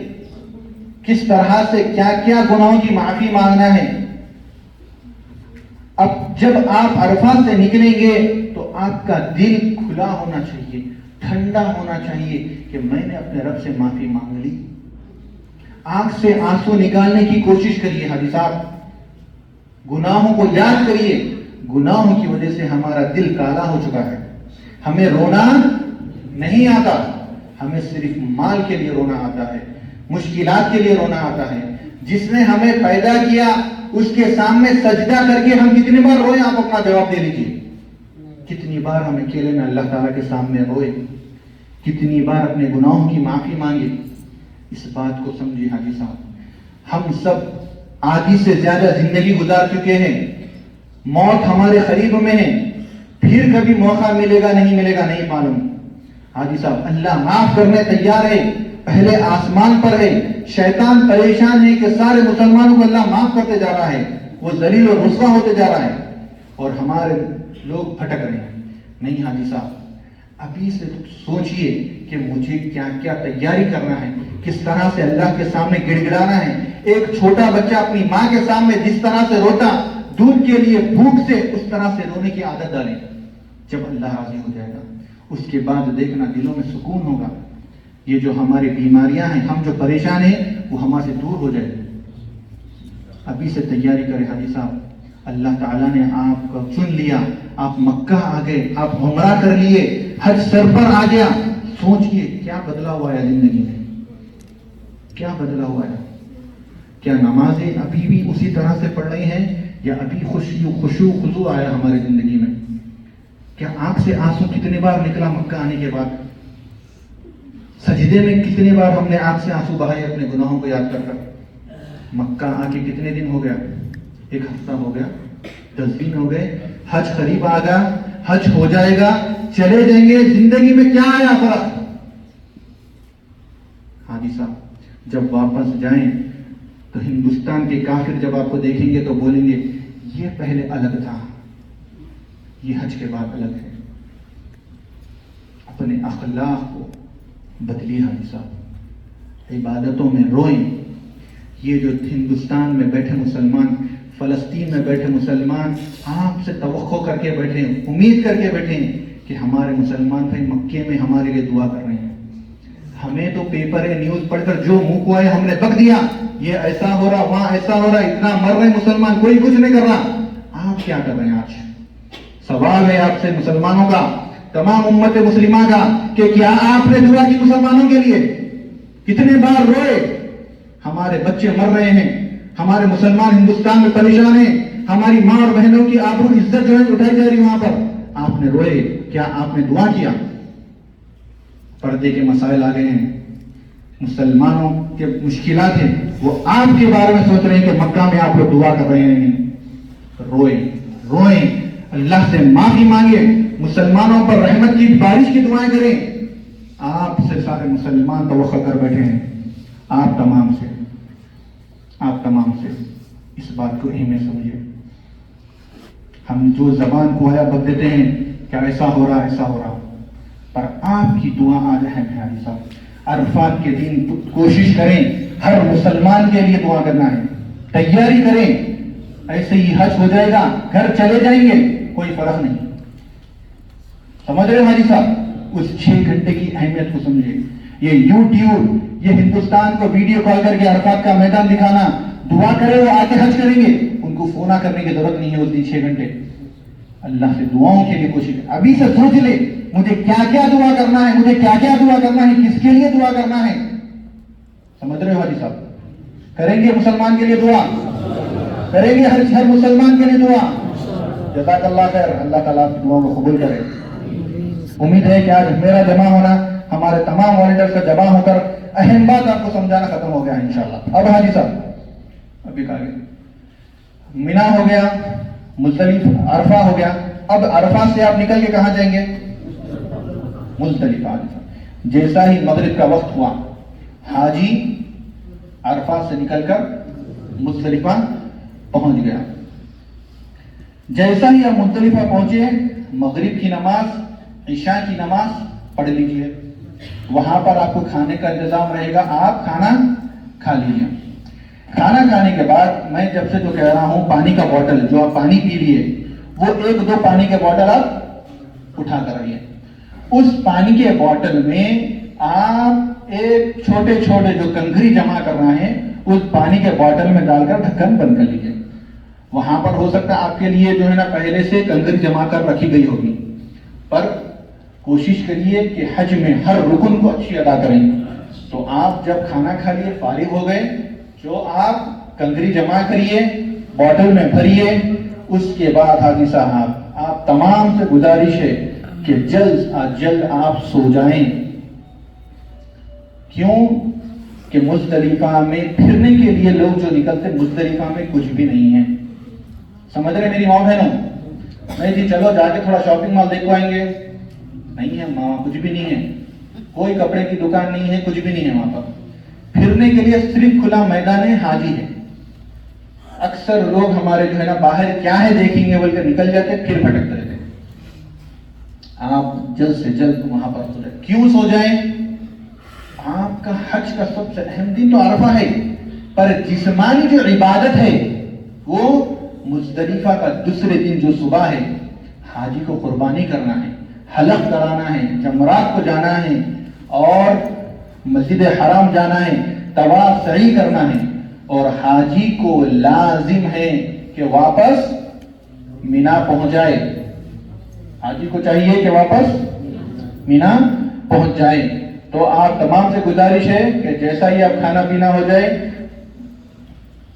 کس طرح سے کیا کیا گناہوں کی معافی مانگنا ہے. اب جب آپ عرفات سے نکلیں گے تو آپ کا دل کھلا ہونا چاہیے, ٹھنڈا ہونا چاہیے کہ میں نے اپنے رب سے معافی مانگ لی. آنکھ سے آنسو نکالنے کی کوشش کریے. حاجی صاحب گناہوں کو یاد کریے. گناہوں کی وجہ سے ہمارا دل کالا ہو چکا ہے. ہمیں رونا نہیں آتا, ہمیں صرف مال کے لیے رونا آتا ہے, مشکلات کے لیے رونا آتا ہے. جس نے ہمیں پیدا کیا اس کے سامنے سجدہ کر کے ہم کتنی بار روئے, آپ اپنا جواب دے لیجیے. کتنی بار ہم اکیلے میں اللہ تعالیٰ کے سامنے روئے, کتنی بار اپنے گناہوں کی معافی مانگے. اس بات کو سمجھیے حاجی صاحب. ہم سب آدھی سے زیادہ زندگی گزار چکے ہیں, موت ہمارے قریب میں ہے, پھر کبھی موقع ملے گا نہیں ملے گا نہیں معلوم. حاجی صاحب اللہ معاف کرنے تیار ہے, پہلے آسمان پر ہے. شیطان پریشان ہے کہ سارے مسلمانوں کو اللہ معاف کرتے جا رہا ہے, وہ ذلیل اور رسوا ہوتے جا رہا ہے, اور ہمارے لوگ بھٹک رہے ہیں. نہیں حاجی صاحب ابھی سے سوچئے کہ مجھے کیا کیا تیاری کرنا ہے, کس طرح سے اللہ کے سامنے گڑ گڑانا ہے. ایک چھوٹا بچہ اپنی ماں کے سامنے جس طرح سے روتا دودھ کے لیے بھوک سے, اس طرح سے رونے کی عادت ڈالیں. جب اللہ راضی ہو جائے گا اس کے بعد دیکھنا دلوں میں سکون ہوگا. یہ جو ہماری بیماریاں ہیں, ہم جو پریشان ہیں, وہ ہمارے سے دور ہو جائے. ابھی سے تیاری کریں حاجی صاحب. اللہ تعالیٰ نے آپ کو چن لیا, آپ مکہ آ گئے, آپ عمرہ کر لیے, حج سر پر آ گیا. سوچئے کیا بدلا ہوا ہے زندگی میں, کیا بدلا ہوا ہے. کیا نمازیں ابھی بھی اسی طرح سے پڑھ رہی ہیں, یا ابھی خشوع خضوع آیا ہماری زندگی میں. کیا آنکھ سے آنسو کتنے بار نکلا مکہ آنے کے بعد. سجدے میں کتنے بار ہم نے آنکھ سے آنسو بہائے اپنے گناہوں کو یاد کر کر. مکہ آ کے کتنے دن ہو گیا, 1 ہفتہ ہو گیا, 10 دن ہو گئے. حج قریب آ گیا, حج ہو جائے گا, چلے جائیں گے. زندگی میں کیا آیا فرق. حاجی صاحب جب واپس جائیں تو ہندوستان کے کافر جب آپ کو دیکھیں گے تو بولیں گے یہ پہلے الگ تھا, یہ حج کے بعد الگ ہے. اپنے اخلاق کو بدلی حاجی صاحب. عبادتوں میں روئیں. یہ جو ہندوستان میں بیٹھے مسلمان, فلسطین میں بیٹھے مسلمان آپ سے توقع کر کے بیٹھے ہیں, امید کر کے بیٹھے ہیں کہ ہمارے مسلمان بھائی مکے میں ہمارے لیے دعا کر رہے ہیں. ہمیں تو پیپر نیوز پڑھ کر جو منہ کو آئے ہم نے بک دیا, یہ ایسا ہو رہا, وہاں ایسا ہو رہا, اتنا مر رہے مسلمان, کوئی کچھ نہیں کر رہا. آپ کیا کر رہے ہیں آج. سوال ہے آپ سے مسلمانوں کا, تمام امت مسلمہ کا, کہ کیا آپ نے دعا کی مسلمانوں کے لیے. کتنے بار روئے. ہمارے بچے مر رہے ہیں, ہمارے مسلمان ہندوستان میں پریشان ہیں, ہماری ماں اور بہنوں کی آبرو عزت جو ہے اٹھائی جا رہی وہاں پر. آپ نے روئے, کیا آپ نے دعا کیا. پردے کے مسائل آ گئے ہیں, مسلمانوں کے مشکلات ہیں, وہ آپ کے بارے میں سوچ رہے ہیں کہ مکہ میں آپ لوگ دعا کر رہے ہیں. روئیں, اللہ سے معافی مانگے, مسلمانوں پر رحمت کی بارش کی دعائیں کریں. آپ سے سارے مسلمان توقع کر بیٹھے ہیں, آپ تمام سے اس بات کو اہمیت سمجھے. ہم جو زبان کو آیا بک دیتے ہیں کہ ایسا ہو رہا, پر آپ کی دعا آج اہم ہے حاجی صاحب. عرفات کے دن کوشش کریں ہر مسلمان کے لیے دعا کرنا ہے, تیاری کریں. ایسے ہی حج ہو جائے گا, گھر چلے جائیں گے, کوئی فرق نہیں. سمجھ رہے حاجی صاحب. اس 6 گھنٹے کی اہمیت کو سمجھے. یہ یوٹیوب, یہ ہندوستان کو ویڈیو کال کر کے عرفات کا میدان دکھانا, دعا کرے وہ آ کے حج کریں گے, ان کو فون کرنے کی ضرورت نہیں ہے. اس دن 6 گھنٹے اللہ سے دعاؤں کے لیے کوشش کریں. ابھی سے سوچ لے مجھے کیا کیا دعا کرنا ہے, مجھے کیا کیا دعا کرنا ہے, کس کے لیے دعا کرنا ہے. سمجھ رہے ہو حاجی صاحب. کریں گے مسلمان کے لیے دعا, کریں گے ہر مسلمان کے لیے دعا. جزاک اللہ خیر. اللہ تعالیٰ آپ کی دعاؤں کو قبول کرے. امید ہے کہ آج میرا جمع ہونا ہمارے تمام والنٹیئرز کا جمع ہو کر اہم بات آپ کو سمجھانا ختم ہو گیا انشاءاللہ. اب حاجی صاحب ابھی کہا گیا مینا ہو گیا, مزدلفہ عرفہ ہو گیا. اب عرفہ سے آپ نکل کے کہاں جائیں گے؟ مزدلفہ. جیسا ہی مغرب کا وقت ہوا حاجی عرفہ سے نکل کر مزدلفہ پہنچ گیا. جیسا ہی آپ مزدلفہ پہنچے, مغرب کی نماز, عشاء کی نماز پڑھ لیجئے. وہاں پر آپ کو کھانے کا انتظام رہے گا, آپ کھانا کھا لیجئے. کھانا کھانے کے بعد میں جب سے جو کہہ رہا ہوں, پانی کا بوٹل جو آپ پانی پی لیے وہ 1-2 پانی کے بوٹل آپ اٹھا کر رہیے. اس پانی کے بوٹل میں آپ ایک چھوٹے چھوٹے جو کنگری جمع کرنا ہے اس پانی کے بوٹل میں ڈال کر ڈھکن بند کر لیجیے. وہاں پر ہو سکتا ہے آپ کے لیے جو ہے نا پہلے سے کنگری جمع کر رکھی گئی ہوگی, پر کوشش کریے کہ حج میں ہر رکن کو اچھی ادا کریں. تو آپ جب کھانا کھا لیے فارغ ہو گئے, جو آپ کنگری جمع کریے بوٹل میں بھریے. اس کے بعد حاجی صاحب آپ تمام سے گزارش ہے کہ جلد از جلد آپ سو جائیں. کیوں کہ مزدلفہ میں پھرنے کے لیے لوگ جو نکلتے, مزدلفہ میں کچھ بھی نہیں ہے. سمجھ رہے میری ماں بہنوں؟ نہیں جی چلو جا کے تھوڑا شاپنگ مال دیکھو آئیں گے. نہیں ہے ماں, کچھ بھی نہیں ہے, کوئی کپڑے کی دکان نہیں ہے, کچھ بھی نہیں ہے وہاں پر. پھرنے کے لیے صرف کھلا میدان حاجی ہے. اکثر لوگ ہمارے جو ہے نا باہر کیا ہے دیکھیں گے بول کر نکل جاتے, پھر بھٹکتے رہتے. آپ جلد سے جلد وہاں پر سو جائیں. کیوں سو جائیں؟ آپ کا حج کا سب سے اہم دن تو عرفہ ہے, پر جسمانی جو عبادت ہے وہ مزدلفہ کا دوسرے دن جو صبح ہے. حاجی کو قربانی کرنا ہے, حلق کرانا ہے, جمرات کو جانا ہے, اور مسجد حرام جانا ہے, طواف سعی کرنا ہے. اور حاجی کو لازم ہے کہ واپس مینا پہنچ جائے. حاجی کو چاہیے کہ واپس مینا پہنچ جائے. تو آپ تمام سے گزارش ہے کہ جیسا ہی آپ کھانا پینا ہو جائے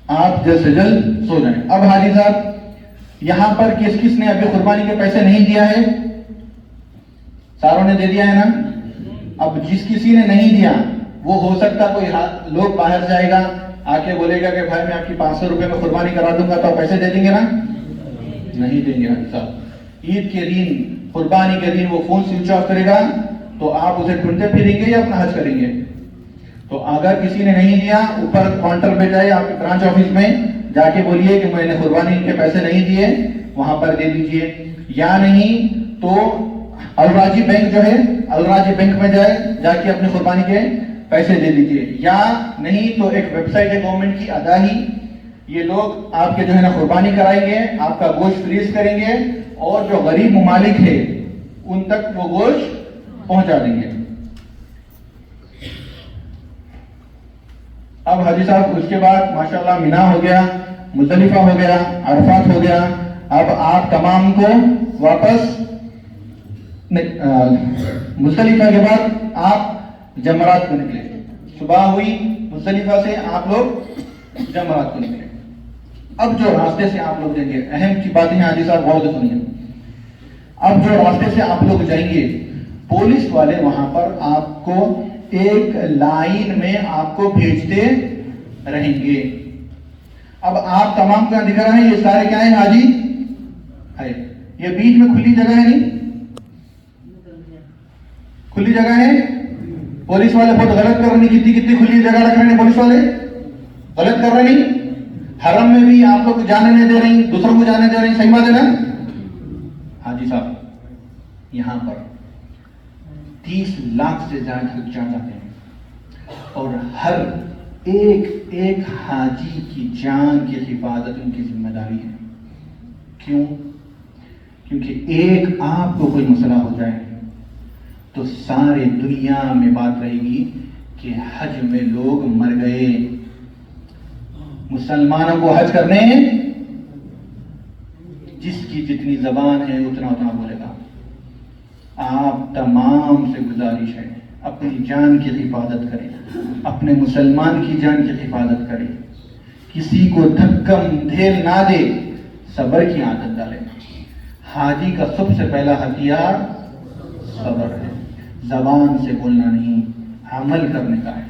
آپ جلد سے جلد سو جائیں. اب حاجی صاحب یہاں پر کس کس نے ابھی قربانی کے پیسے نہیں دیا ہے؟ ساروں نے دے دیا ہے نا. اب جس کسی نے نہیں دیا وہ ہو سکتا کوئی لوگ باہر جائے گا, آ کے بولے گا کہ بھائی میں آپ کی 500 روپے میں قربانی کرا دوں گا, تو آپ پیسے دے دیں گے نا؟ نہیں دیں گے حاجی صاحب. عید کے دن, قربانی کے دن وہ فون سوئچ آف کرے گا تو آپ اسے ڈھونڈتے پھریں گے یا اپنا حج کریں گے؟ تو اگر کسی نے نہیں دیا, اوپر کاؤنٹر پہ جائے, آپ کے برانچ آفس میں جا کے بولیے کہ میں نے قربانی کے پیسے نہیں دیے, وہاں پر دے دیجئے. یا نہیں تو الراجی بینک جو ہے, الراجی بینک میں جائے, جا کے اپنی قربانی کے پیسے دے دیجئے. یا نہیں تو ایک ویب سائٹ ہے گورنمنٹ کی اداہی, یہ لوگ آپ کے جو ہے نا قربانی کرائیں گے, آپ کا گوشت فریز کریں گے, اور جو غریب ممالک ہے ان تک وہ گوشت پہنچا دیں گے. اب حاجی صاحب اس کے بعد ماشاءاللہ مینا ہو گیا, مزدلفہ ہو گیا, عرفات ہو گیا. اب آپ تمام کو واپس مزدلفہ کے بعد آپ جمرات کو نکلے. صبح ہوئی مزدلفہ سے آپ لوگ جمرات کو نکلے. اب جو راستے سے آپ لوگ جائیں گے, اہم کی باتیں ہیں حاجی صاحب غور سے سنیے. اب جو راستے سے آپ لوگ جائیں گے, پولیس والے وہاں پر آپ کو ایک لائن میں آپ کو بھیجتے رہیں گے. اب آپ تمام کا دکھ رہا ہے, یہ سارے کیا ہیں حاجی ہے, یہ بیچ میں کھلی جگہ ہے, نہیں کھلی جگہ ہے. پولیس والے بہت غلط کر رہے ہیں, کتنی کھلی جگہ رکھ رہے ہیں پولیس والے, غلط کر رہے ہیں. حرم میں بھی آپ لوگ جانے نہیں دے رہے ہیں, دوسروں کو جانے دے رہے ہیں, صحیح بات ہے نا حاجی صاحب؟ یہاں پر 30 لاکھ سے زیادہ جان جاتے ہیں, اور ہر ایک حاجی کی جان کی حفاظت ان کی ذمہ داری ہے. کیوں؟ کیونکہ ایک آپ کو کوئی مسئلہ ہو جائے تو سارے دنیا میں بات رہے گی کہ حج میں لوگ مر گئے. مسلمانوں کو حج کرنے جس کی جتنی زبان ہے اتنا بولے گا. آپ تمام سے گزارش ہے اپنی جان کی حفاظت کریں, اپنے مسلمان کی جان کی حفاظت کریں, کسی کو دھکم دھیل نہ دے, صبر کی عادت ڈالیں. حاجی کا سب سے پہلا ہتھیار صبر ہے. زبان سے بولنا نہیں، عمل کرنے کا ہے،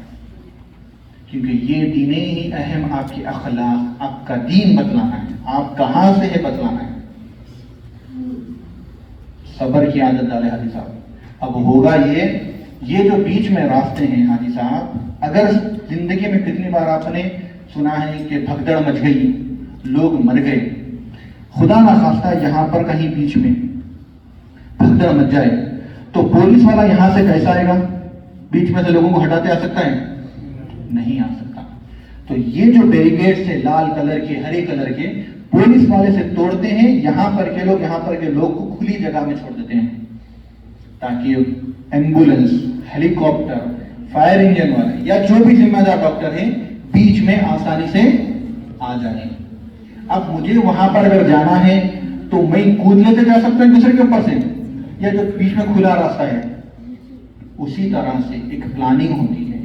کیونکہ یہ دینیں ہی اہم آپ کی اخلاق، آپ کا دین بتلانا ہے، آپ کہاں سے ہے بتلانا ہے۔ صبر کی عادت ڈالے حاجی صاحب۔ اب ہوگا یہ جو بیچ میں راستے ہیں حاجی صاحب، اگر زندگی میں کتنی بار آپ نے سنا ہے کہ بھگدڑ مچ گئی، لوگ مر گئے، خدا نخواستہ یہاں پر کہیں بیچ میں بھگدڑ مچ جائے تو پولیس والا یہاں سے کیسا آئے گا؟ بیچ میں سے لوگوں کو ہٹاتے آ سکتا ہے؟ نہیں آ سکتا۔ تو یہ جو بیریکیڈ سے لال کلر کے، ہرے کلر کے، پولیس والے سے توڑتے ہیں، یہاں پر کے لوگ کو کھلی جگہ میں چھوڑ دیتے ہیں تاکہ ایمبولنس، ہیلی کاپٹر، فائر انجن والے یا جو بھی ذمہ دار ڈاکٹر ہیں بیچ میں آسانی سے آ جائیں۔ اب مجھے وہاں پر اگر جانا ہے تو میں کود لیتے جا سکتا ہوں دوسرے کے اوپر سے، یا جو بیچ میں کھلا راستہ ہے۔ اسی طرح سے ایک پلاننگ ہوتی ہے۔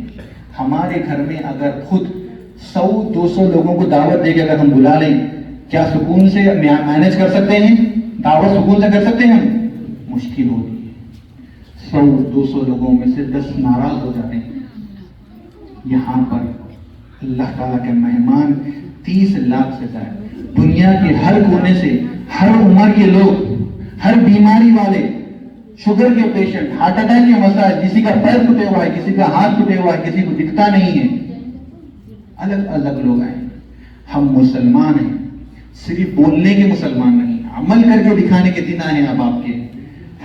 ہمارے گھر میں اگر خود 100-200 لوگوں کو دعوت دے کے اگر ہم بلا لیں، کیا سکون سے مینج کر سکتے ہیں؟ دعوت سکون سے کر سکتے ہیں ہم؟ مشکل ہوتی ہے۔ 100-200 لوگوں میں سے 10 ناراض ہو جاتے ہیں۔ یہاں پر اللہ تعالیٰ کے مہمان 30 لاکھ سے زیادہ، دنیا کے ہر کونے سے، ہر عمر کے لوگ، ہر بیماری والے، شوگر کے پیشنٹ، ہارٹ اٹیک کے مسائل، کسی کا پیر ٹوٹے ہوا ہے، کسی کا ہاتھ ٹوٹے ہوا ہے، کسی کو دکھتا نہیں ہے، الگ الگ لوگ آئے۔ ہم مسلمان ہیں، صرف بولنے کے مسلمان نہیں، عمل کر کے دکھانے کے دن آئے ہیں اب آپ کے۔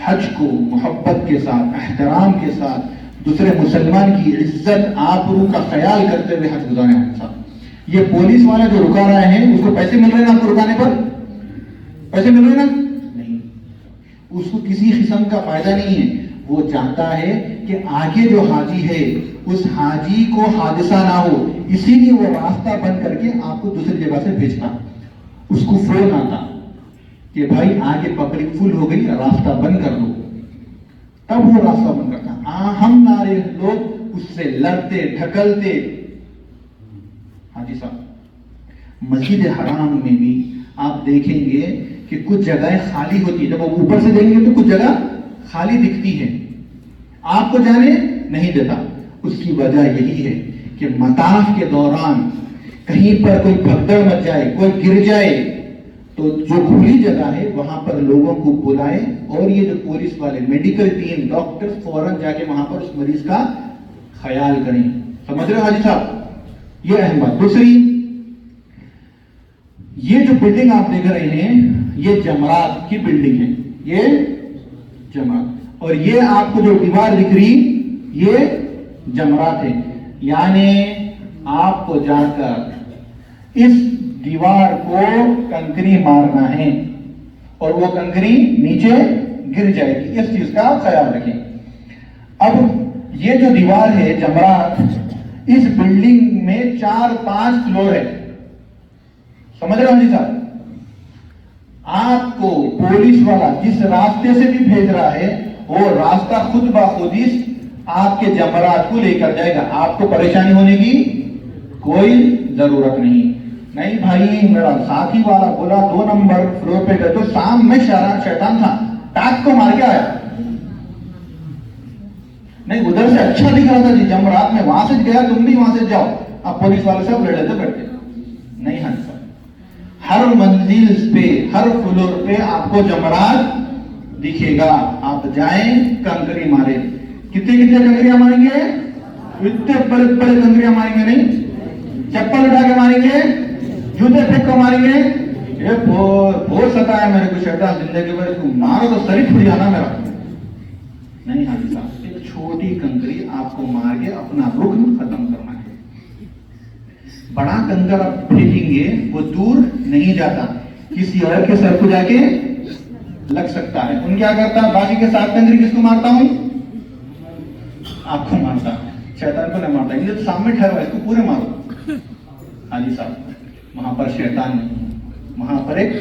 حج کو محبت کے ساتھ، احترام کے ساتھ، دوسرے مسلمان کی عزت آبرو کا خیال کرتے ہوئے حج گزارے ہیں صاحب۔ یہ پولیس والا جو رکا رہے ہیں، اس کو پیسے مل رہے ہیں آپ کو رکانے پر؟ پیسے مل رہے ہیں نا؟ نہیں، اس کو کسی قسم کا فائدہ نہیں ہے۔ وہ چاہتا ہے کہ آگے جو حاجی ہے اس حاجی کو حادثہ نہ ہو، اسی لیے وہ راستہ بند کر کے آپ کو دوسری جگہ سے بھیجتا۔ اس کو فون آتا کہ بھائی آگے پبلک فل ہو گئی، راستہ بند کر دو، تب وہ راستہ بند کرتا۔ ہم نارے لوگ اس سے لڑتے ڈھکلتے۔ حاجی صاحب، مسجد حرام میں بھی آپ دیکھیں گے کہ کچھ جگہیں خالی ہوتی ہیں، جب آپ اوپر سے دیکھیں گے تو کچھ جگہ خالی دکھتی ہے، آپ کو جانے نہیں دیتا۔ اس کی وجہ یہی ہے کہ مطاف کے دوران کہیں پر کوئی بھگدڑ مچ جائے، کوئی گر جائے، تو جو کھلی جگہ ہے وہاں پر لوگوں کو بلائے، اور یہ جو پولیس والے، میڈیکل ٹیم، ڈاکٹر فوراً جا کے وہاں پر اس مریض کا خیال کریں۔ سمجھ رہے ہو حاجی صاحب؟ یہ اہم بات۔ دوسری، یہ جو بلڈنگ آپ دیکھ رہے ہیں یہ جمرات کی بلڈنگ ہے، یہ جمرات، اور یہ آپ کو جو دیوار دکھ رہی یہ جمرات ہے۔ یعنی آپ کو جا کر اس دیوار کو کنکری مارنا ہے اور وہ کنکری نیچے گر جائے گی، اس چیز کا آپ خیال رکھیں۔ اب یہ جو دیوار ہے جمرات، اس بلڈنگ میں 4-5 فلور ہے، سمجھ رہے ہو جی صاحب؟ آپ کو پولیس والا جس راستے سے بھی بھیج رہا ہے وہ راستہ خود بخود آپ کے جمرات کو لے کر جائے گا، آپ کو پریشانی ہونے کی کوئی ضرورت نہیں۔ نہیں بھائی، میرا ساتھی والا بولا 2 نمبر فلور پہ گئے تو شام میں شیطان تھا، ٹاک کو مار کے آیا، نہیں ادھر سے اچھا دکھ رہا تھا جی جمرات میں، وہاں سے گیا، تم بھی وہاں سے جاؤ۔ اب پولیس والے سب لڑے تھے بیٹھے، نہیں ہاں سر، ہر منزل پہ، ہر فلور پہ آپ کو جمرات دکھے گا، آپ جائیں کنکری مارے۔ کتنے کنکریاں ماریں گے؟ اتنے بڑے بڑے کنکریاں ماریں گے نہیں، چپل اٹھا کے ماریں گے، جوتے پھینک کر ماریں گے۔ یہ بہت ستایا میرے کو شیطان زندگی میں، اس کو مارو تو سر ہی پھٹ جانا میرا۔ نہیں حاجی صاحب، ایک چھوٹی کنکری آپ کو مار کے اپنا رکن ختم کرنا ہے۔ بڑا کنکر آپ پھینکیں گے وہ دور نہیں جاتا، کسی اور کے سر کو جا کے لگ سکتا ہے۔ ان کیا کرتا ہے، باقی کے 7 کنکری کس کو مارتا ہوں؟ آپ کو مارتا، شیطان کو نہیں مارتا۔ یہ تو سامنے ٹھہرا، اس کو پورے مارو۔ حاجی صاحب، وہاں پر شیطان نہیں ہے، وہاں پر ایک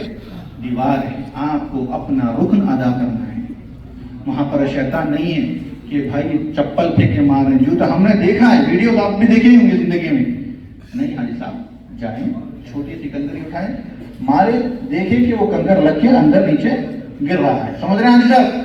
دیوار ہے، آپ کو اپنا رکن ادا کرنا ہے۔ وہاں پر شیطان نہیں ہے کہ بھائی چپل پھینک کے مار رہے ہیں، جوتا ہم نے دیکھا ہے، ویڈیوز آپ بھی دیکھے ہوں گے زندگی میں۔ نہیں حاجی صاحب، جائیں چھوٹی سی کنکری اٹھائیں، مارے، دیکھیں کہ وہ کنکر لگ کے اندر نیچے گر رہا ہے۔ سمجھ رہے ہیں حاجی صاحب؟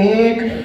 1